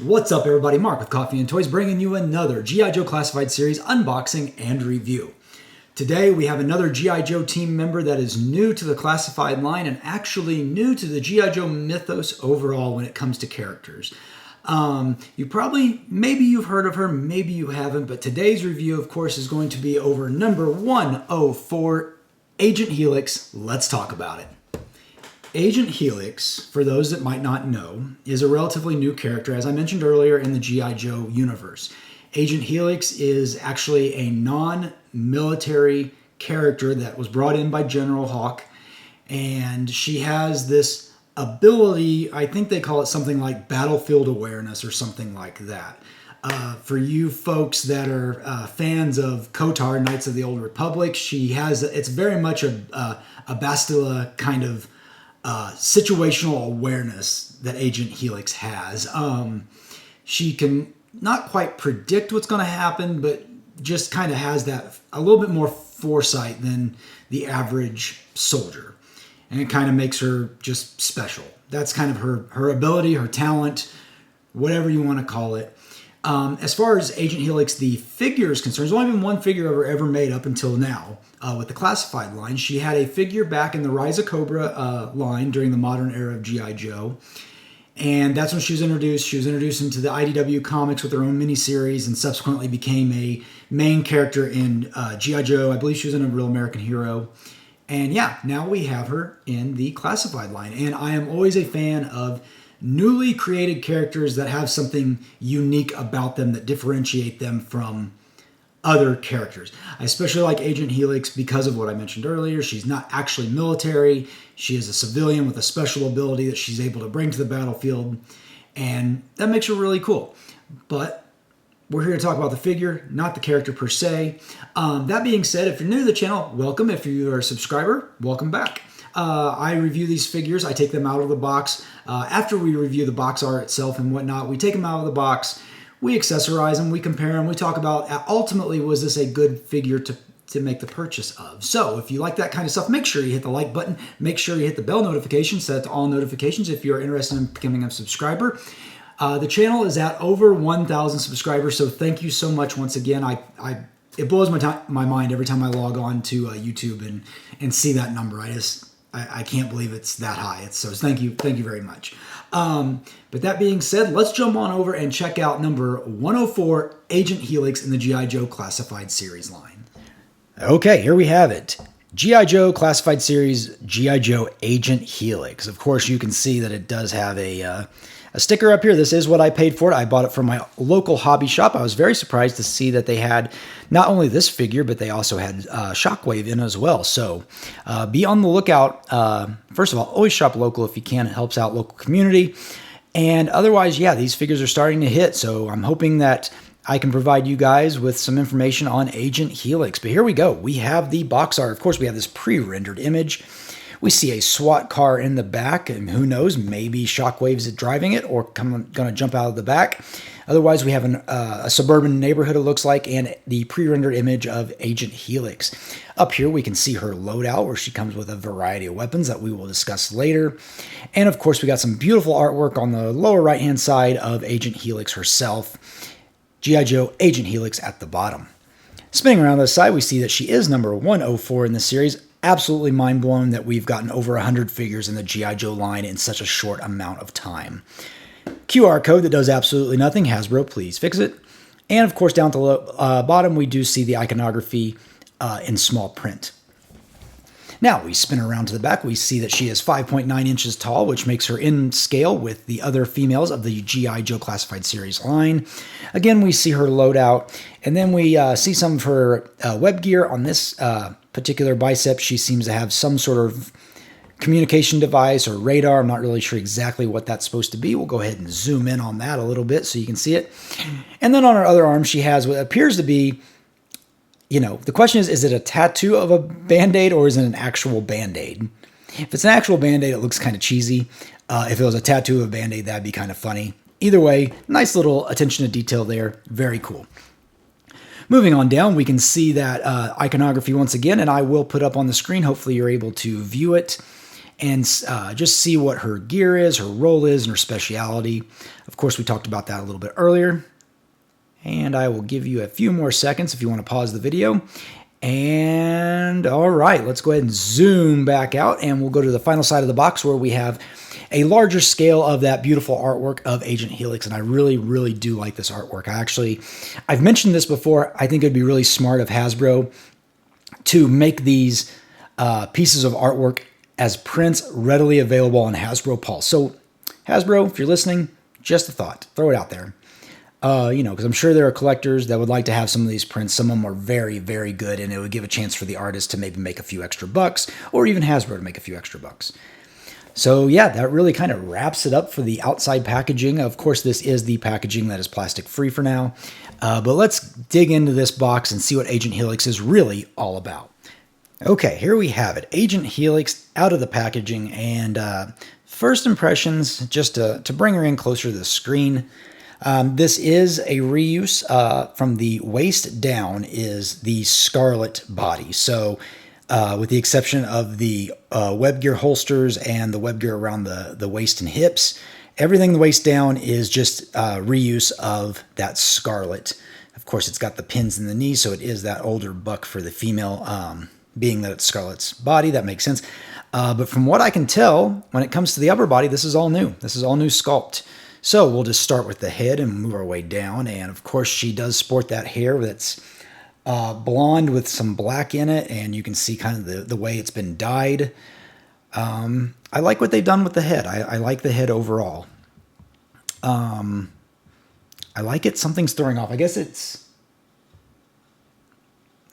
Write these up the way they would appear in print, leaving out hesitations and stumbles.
What's up, everybody? Mark with Coffee&Toys bringing you another G.I. Joe Classified Series unboxing and review. Today we have another G.I. Joe team member that is new to the Classified line and actually new to the G.I. Joe mythos overall when it comes to characters. Maybe you've heard of her, maybe you haven't, but today's review, of course, is going to be over number 104, Agent Helix. Let's talk about it. Agent Helix, for those that might not know, is a relatively new character, as I mentioned earlier, in the G.I. Joe universe. Agent Helix is actually a non-military character that was brought in by General Hawk, and she has this ability, I think they call it something like battlefield awareness or something like that. For you folks that are fans of KOTOR, Knights of the Old Republic, it's very much a Bastila kind of situational awareness that Agent Helix has. She can not quite predict what's going to happen, but just kind of has that a little bit more foresight than the average soldier. And it kind of makes her just special. That's kind of her ability, her talent, whatever you want to call it. As far as Agent Helix, the figure is concerned, there's only been one figure of her ever made up until now with the Classified line. She had a figure back in the Rise of Cobra line during the modern era of G.I. Joe. And that's when she was introduced. She was introduced into the IDW comics with her own miniseries and subsequently became a main character in G.I. Joe. I believe she was in A Real American Hero. And yeah, now we have her in the Classified line. And I am always a fan of newly created characters that have something unique about them that differentiate them from other characters. I especially like Agent Helix because of what I mentioned earlier. She's not actually military. She is a civilian with a special ability that she's able to bring to the battlefield, and that makes her really cool. But we're here to talk about the figure, not the character per se. That being said, if you're new to the channel, welcome. If you are a subscriber, welcome back. I review these figures. I take them out of the box. After we review the box art itself and whatnot, we take them out of the box, we accessorize them, we compare them, we talk about ultimately, was this a good figure to make the purchase of. So if you like that kind of stuff, make sure you hit the like button, make sure you hit the bell notification, set to all notifications if you're interested in becoming a subscriber. The channel is at over 1,000 subscribers, so thank you so much once again. It blows my mind every time I log on to YouTube and see that number. I can't believe it's that high. So thank you very much. But that being said, let's jump on over and check out number 104, Agent Helix in the G.I. Joe Classified Series line. Okay, here we have it. G.I. Joe Classified Series, G.I. Joe Agent Helix. Of course, you can see that it does have a sticker up here. This is what I paid for it. I bought it from my local hobby shop. I was very surprised to see that they had not only this figure, but they also had Shockwave in as well. So be on the lookout. First of all, always shop local if you can. It helps out local community. And otherwise, yeah, these figures are starting to hit. So I'm hoping that I can provide you guys with some information on Agent Helix. But here we go. We have the box art. Of course, we have this pre-rendered image. We see a SWAT car in the back, and who knows, maybe Shockwave's driving it or going to jump out of the back. Otherwise, we have a suburban neighborhood, it looks like, and the pre-rendered image of Agent Helix. Up here, we can see her loadout, where she comes with a variety of weapons that we will discuss later. And of course, we got some beautiful artwork on the lower right-hand side of Agent Helix herself. G.I. Joe Agent Helix at the bottom. Spinning around to the side, we see that she is number 104 in the series. Absolutely mind-blown that we've gotten over 100 figures in the G.I. Joe line in such a short amount of time. QR code that does absolutely nothing. Hasbro, please fix it. And of course, down at the bottom, we do see the iconography in small print. Now, we spin around to the back. We see that she is 5.9 inches tall, which makes her in scale with the other females of the G.I. Joe Classified Series line. Again, we see her loadout. And then we see some of her web gear on this particular bicep. She seems to have some sort of communication device or radar. I'm not really sure exactly what that's supposed to be. We'll go ahead and zoom in on that a little bit so you can see it. And then on her other arm, she has what appears to be, the question is it a tattoo of a Band-Aid or is it an actual Band-Aid? If it's an actual Band-Aid, it looks kind of cheesy. If it was a tattoo of a Band-Aid, that'd be kind of funny. Either way, nice little attention to detail there. Very cool. Moving on down, we can see that iconography once again, and I will put up on the screen. Hopefully you're able to view it. and just see what her gear is, her role is, and her speciality. Of course, we talked about that a little bit earlier. And I will give you a few more seconds if you want to pause the video. And all right, let's go ahead and zoom back out, and we'll go to the final side of the box where we have a larger scale of that beautiful artwork of Agent Helix. And I really, really do like this artwork. I've mentioned this before. I think it'd be really smart of Hasbro to make these pieces of artwork as prints readily available on Hasbro Pulse. So Hasbro, if you're listening, just a thought, throw it out there. Because I'm sure there are collectors that would like to have some of these prints. Some of them are very, very good, and it would give a chance for the artist to maybe make a few extra bucks, or even Hasbro to make a few extra bucks. So yeah, that really kind of wraps it up for the outside packaging. Of course, this is the packaging that is plastic free for now. But let's dig into this box and see what Agent Helix is really all about. Okay, here we have it. Agent Helix out of the packaging, and first impressions, just to bring her in closer to the screen. This is a reuse from the waist down is the Scarlet body. So with the exception of the web gear holsters and the web gear around the waist and hips, everything the waist down is just reuse of that Scarlet. Of course, it's got the pins in the knee, so it is that older buck for the female, being that it's Scarlet's body. That makes sense. But from what I can tell, when it comes to the upper body, this is all new. This is all new sculpt. So we'll just start with the head and move our way down. And of course, she does sport that hair that's blonde with some black in it. And you can see kind of the way it's been dyed. I like what they've done with the head. I like the head overall. I like it. Something's throwing off. I guess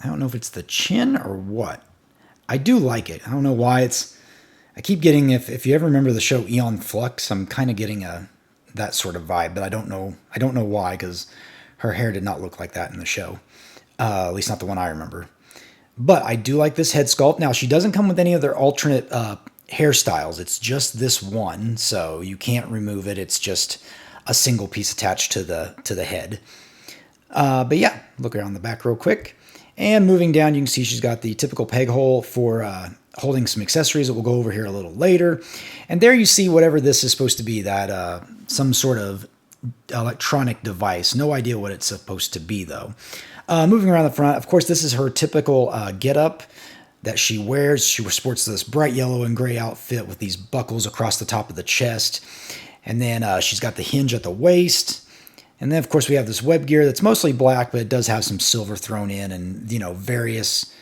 I don't know if it's the chin or what. I do like it. I don't know why I keep getting, if you ever remember the show Aeon Flux, I'm kind of getting that sort of vibe, but I don't know why, because her hair did not look like that in the show. At least not the one I remember. But I do like this head sculpt. Now, she doesn't come with any other alternate hairstyles. It's just this one, so you can't remove it. It's just a single piece attached to the head. But yeah, look around the back real quick. And moving down, you can see she's got the typical peg hole for holding some accessories that we'll go over here a little later. And there you see whatever this is supposed to be, that some sort of electronic device. No idea what it's supposed to be, though. Moving around the front, of course, this is her typical get-up that she wears. She sports this bright yellow and gray outfit with these buckles across the top of the chest. And then she's got the hinge at the waist. And then, of course, we have this web gear that's mostly black, but it does have some silver thrown in and, various,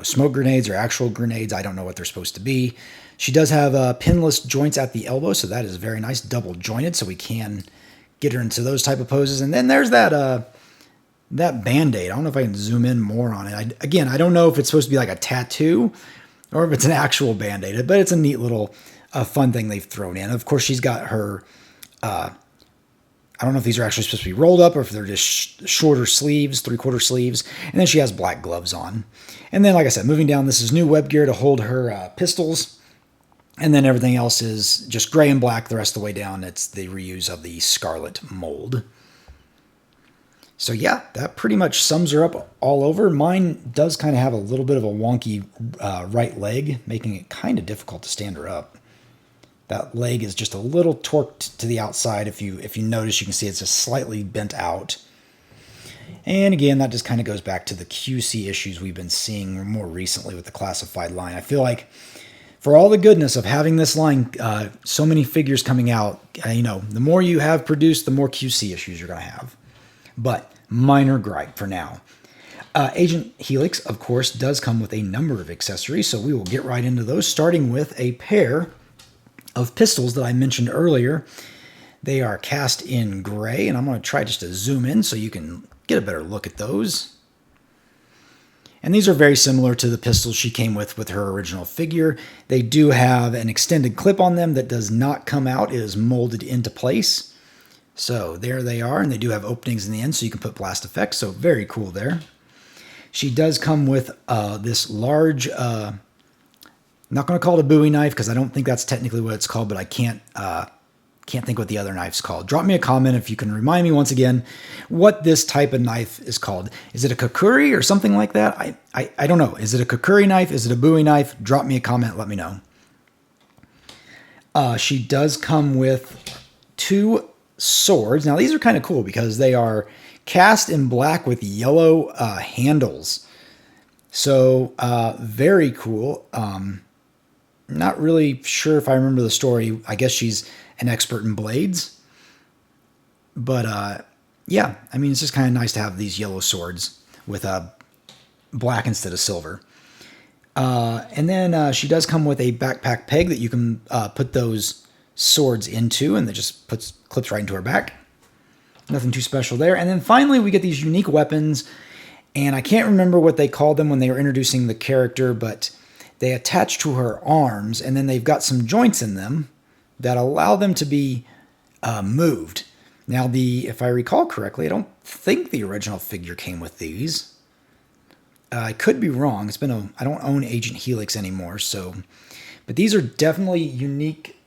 smoke grenades or actual grenades. I don't know what they're supposed to be. She does have pinless joints at the elbow, so that is very nice, double jointed, so we can get her into those type of poses. And then there's that Band-Aid. I don't know if I can zoom in more on it. I don't know if it's supposed to be like a tattoo or if it's an actual Band-Aid, but it's a neat little fun thing they've thrown in. Of course, she's got her... I don't know if these are actually supposed to be rolled up or if they're just shorter sleeves, 3/4 sleeves. And then she has black gloves on. And then, like I said, moving down, this is new web gear to hold her pistols. And then everything else is just gray and black the rest of the way down. It's the reuse of the Scarlet mold. So yeah, that pretty much sums her up all over. Mine does kind of have a little bit of a wonky right leg, making it kind of difficult to stand her up. That leg is just a little torqued to the outside. If you notice, you can see it's just slightly bent out. And again, that just kind of goes back to the QC issues we've been seeing more recently with the classified line. I feel like for all the goodness of having this line, so many figures coming out, the more you have produced, the more QC issues you're going to have. But minor gripe for now. Agent Helix, of course, does come with a number of accessories, so we will get right into those, starting with a pair of pistols that I mentioned earlier. They are cast in gray, and I'm going to try just to zoom in so you can get a better look at those. And these are very similar to the pistols she came with her original figure. They do have an extended clip on them that does not come out. It is molded into place. So there they are, and they do have openings in the end so you can put blast effects, so very cool there. She does come with this large... I'm not going to call it a Bowie knife because I don't think that's technically what it's called, but I can't Can't think what the other knife's called. Drop me a comment if you can remind me once again what this type of knife is called. Is it a kukuri or something like that? I don't know. Is it a kukuri knife? Is it a Bowie knife? Drop me a comment. Let me know. She does come with 2 swords. Now, these are kind of cool because they are cast in black with yellow handles. So, very cool. Not really sure if I remember the story. I guess she's an expert in blades. But, yeah, I mean, it's just kind of nice to have these yellow swords with black instead of silver. And then she does come with a backpack peg that you can put those swords into, and that just clips right into her back. Nothing too special there. And then finally, we get these unique weapons, and I can't remember what they called them when they were introducing the character, but they attach to her arms, and then they've got some joints in them that allow them to be moved. Now, if I recall correctly, I don't think the original figure came with these. I could be wrong. I don't own Agent Helix anymore, but these are definitely unique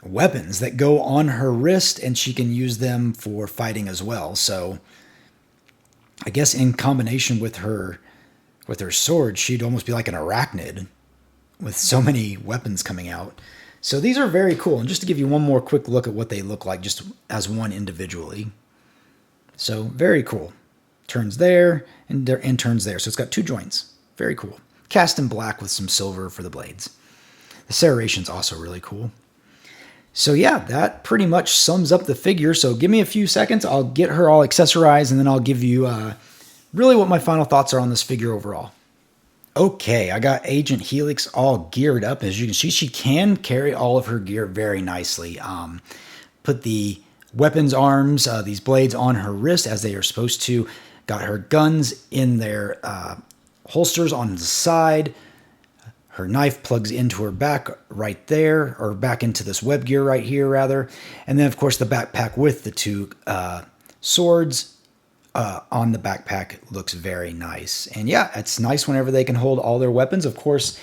weapons that go on her wrist, and she can use them for fighting as well. So I guess in combination with her sword, she'd almost be like an arachnid with so many weapons coming out. So these are very cool. And just to give you one more quick look at what they look like just as one individually. So very cool. Turns there and turns there. So it's got 2 joints. Very cool. Cast in black with some silver for the blades. The serration's also really cool. So yeah, that pretty much sums up the figure. So give me a few seconds. I'll get her all accessorized, and then I'll give you really what my final thoughts are on this figure overall. Okay, I got Agent Helix all geared up. As you can see, she can carry all of her gear very nicely. Put the weapons arms, these blades on her wrist as they are supposed to. Got her guns in their holsters on the side. Her knife plugs into her back right there, or back into this web gear right here, rather. And then, of course, the backpack with the 2 swords on the backpack looks very nice. And yeah, it's nice whenever they can hold all their weapons. Of course,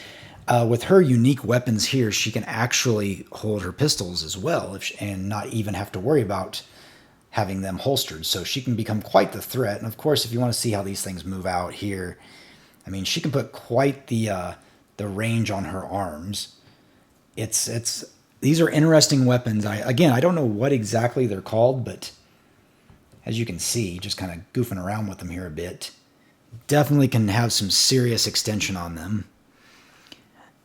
with her unique weapons here, she can actually hold her pistols as well, and not even have to worry about having them holstered. So she can become quite the threat. And of course, if you want to see how these things move out here, I mean, she can put quite the range on her arms. These are interesting weapons. I don't know what exactly they're called, but as you can see, just kind of goofing around with them here a bit, definitely can have some serious extension on them.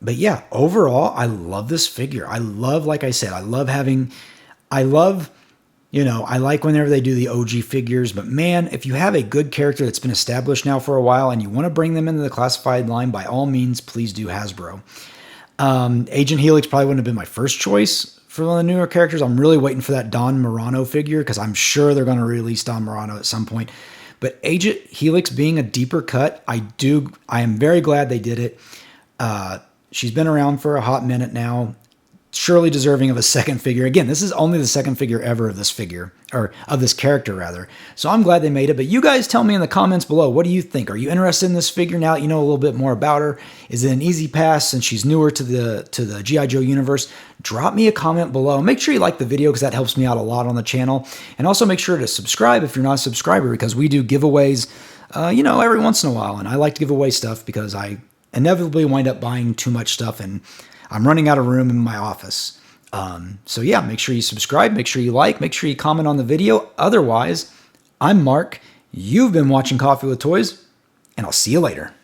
But yeah, overall, I love this figure. Like I said, I like whenever they do the OG figures, but man, if you have a good character that's been established now for a while and you want to bring them into the classified line, by all means, please do Hasbro. Agent Helix probably wouldn't have been my first choice for one of the newer characters. I'm really waiting for that Don Murano figure because I'm sure they're going to release Don Murano at some point. But Agent Helix being a deeper cut, I am very glad they did it. She's been around for a hot minute now. Surely deserving of a second figure. Again, this is only the second figure ever of this figure, or of this character rather. So I'm glad they made it. But you guys tell me in the comments below, what do you think? Are you interested in this figure now that you know a little bit more about her? Is it an easy pass since she's newer to the G.I. Joe universe? Drop me a comment below. Make sure you like the video because that helps me out a lot on the channel. And also make sure to subscribe if you're not a subscriber, because we do giveaways, every once in a while. And I like to give away stuff because I inevitably wind up buying too much stuff and I'm running out of room in my office. So yeah, make sure you subscribe, make sure you like, make sure you comment on the video. Otherwise, I'm Mark. You've been watching Coffee with Toys, and I'll see you later.